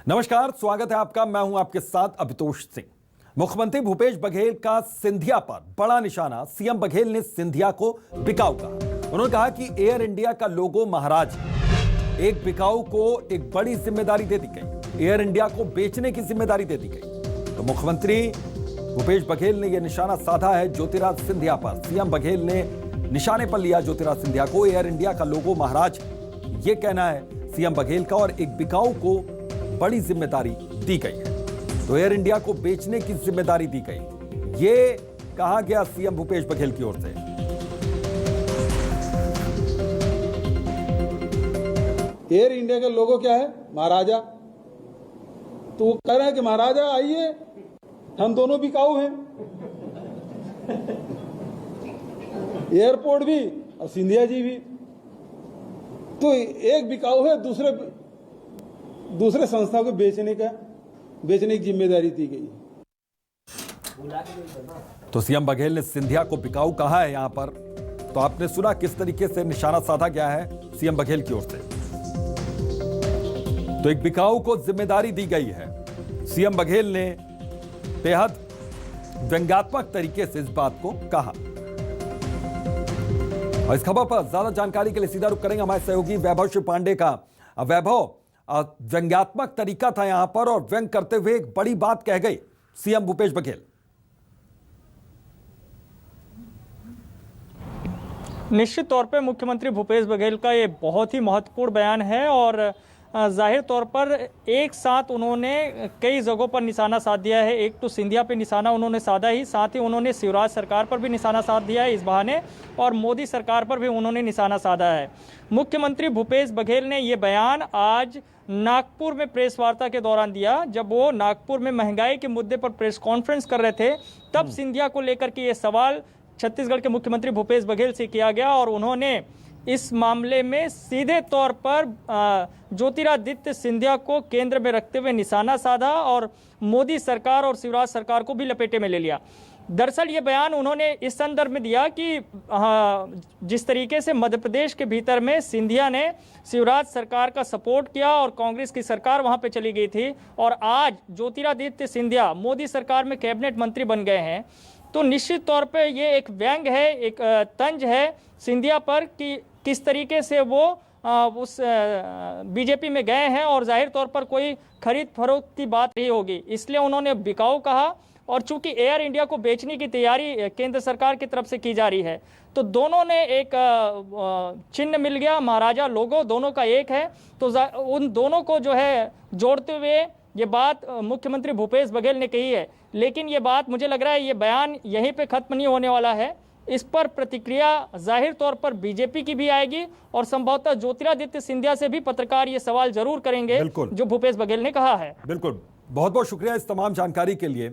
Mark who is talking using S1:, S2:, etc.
S1: नमस्कार, स्वागत है आपका। मैं हूं आपके साथ अभितोष सिंह। मुख्यमंत्री भूपेश बघेल का सिंधिया पर बड़ा निशाना। सीएम बघेल ने सिंधिया को बिकाऊ कहा। उन्होंने कहा कि एयर इंडिया का लोगो महाराज है। एक बिकाऊ को एक बड़ी जिम्मेदारी दे दी गई, एयर इंडिया को बेचने की जिम्मेदारी दे दी गई। तो मुख्यमंत्री भूपेश बघेल ने यह निशाना साधा है ज्योतिराज सिंधिया पर। सीएम बघेल ने निशाने पर लिया ज्योतिराज सिंधिया को। एयर इंडिया का लोगो महाराज, यह कहना है सीएम बघेल का, और एक बिकाऊ को बड़ी जिम्मेदारी दी गई है। तो एयर इंडिया को बेचने की जिम्मेदारी दी गई, ये कहा गया सीएम भूपेश बघेल की ओर से।
S2: एयर इंडिया का लोगो क्या है? महाराजा। तो वो कह रहे हैं कि महाराजा आइए, हम दोनों बिकाऊ हैं, एयरपोर्ट भी और सिंधिया जी भी। तो एक बिकाऊ है, दूसरे संस्था को बेचने की जिम्मेदारी दी गई।
S1: तो सीएम बघेल ने सिंधिया को बिकाऊ कहा है यहां पर। तो आपने सुना किस तरीके से निशाना साधा गया है सीएम बघेल की ओर से। तो एक बिकाऊ को जिम्मेदारी दी गई है। सीएम बघेल ने बेहद व्यंग्यात्मक तरीके से इस बात को कहा। और इस खबर पर ज्यादा जानकारी के लिए सीधा रुख करेंगे हमारे सहयोगी वैभव श्री पांडे का। वैभव, व्यंग्यात्मक तरीका था यहां पर, और व्यंग करते हुए एक बड़ी बात कह गई सीएम भूपेश बघेल।
S3: निश्चित तौर पे मुख्यमंत्री भूपेश बघेल का ये बहुत ही महत्वपूर्ण बयान है, और जाहिर तौर पर एक साथ उन्होंने कई जगहों पर निशाना साध दिया है। एक तो सिंधिया पे निशाना उन्होंने साधा ही, साथ ही उन्होंने शिवराज सरकार पर भी निशाना साध दिया है इस बहाने, और मोदी सरकार पर भी उन्होंने निशाना साधा है। मुख्यमंत्री भूपेश बघेल ने ये बयान आज नागपुर में प्रेस वार्ता के दौरान दिया। जब वो नागपुर में महंगाई के मुद्दे पर प्रेस कॉन्फ्रेंस कर रहे थे, तब सिंधिया को लेकर के ये सवाल छत्तीसगढ़ के मुख्यमंत्री भूपेश बघेल से किया गया, और उन्होंने इस मामले में सीधे तौर पर ज्योतिरादित्य सिंधिया को केंद्र में रखते हुए निशाना साधा, और मोदी सरकार और शिवराज सरकार को भी लपेटे में ले लिया। दरअसल ये बयान उन्होंने इस संदर्भ में दिया कि जिस तरीके से मध्य प्रदेश के भीतर में सिंधिया ने शिवराज सरकार का सपोर्ट किया और कांग्रेस की सरकार वहां पे चली गई थी, और आज ज्योतिरादित्य सिंधिया मोदी सरकार में कैबिनेट मंत्री बन गए हैं, तो निश्चित तौर पे ये एक व्यंग है, एक तंज है सिंधिया पर कि किस तरीके से वो उस बीजेपी में गए हैं, और जाहिर तौर पर कोई खरीद फरोख्त की बात नहीं होगी, इसलिए उन्होंने बिकाऊ कहा। और चूंकि एयर इंडिया को बेचने की तैयारी केंद्र सरकार की तरफ से की जा रही है, तो दोनों ने एक चिन्ह मिल गया, महाराजा लोगो दोनों का एक है। तो उन दोनों को जो है जोड़ते हुए ये बात मुख्यमंत्री भूपेश बघेल ने कही है। लेकिन ये बात, मुझे लग रहा है ये बयान यहीं पे खत्म नहीं होने वाला है। इस पर प्रतिक्रिया जाहिर तौर पर बीजेपी की भी आएगी, और संभवतः ज्योतिरादित्य सिंधिया से भी पत्रकार ये सवाल जरूर करेंगे जो भूपेश बघेल ने कहा है।
S1: बिल्कुल, बहुत बहुत शुक्रिया इस तमाम जानकारी के लिए।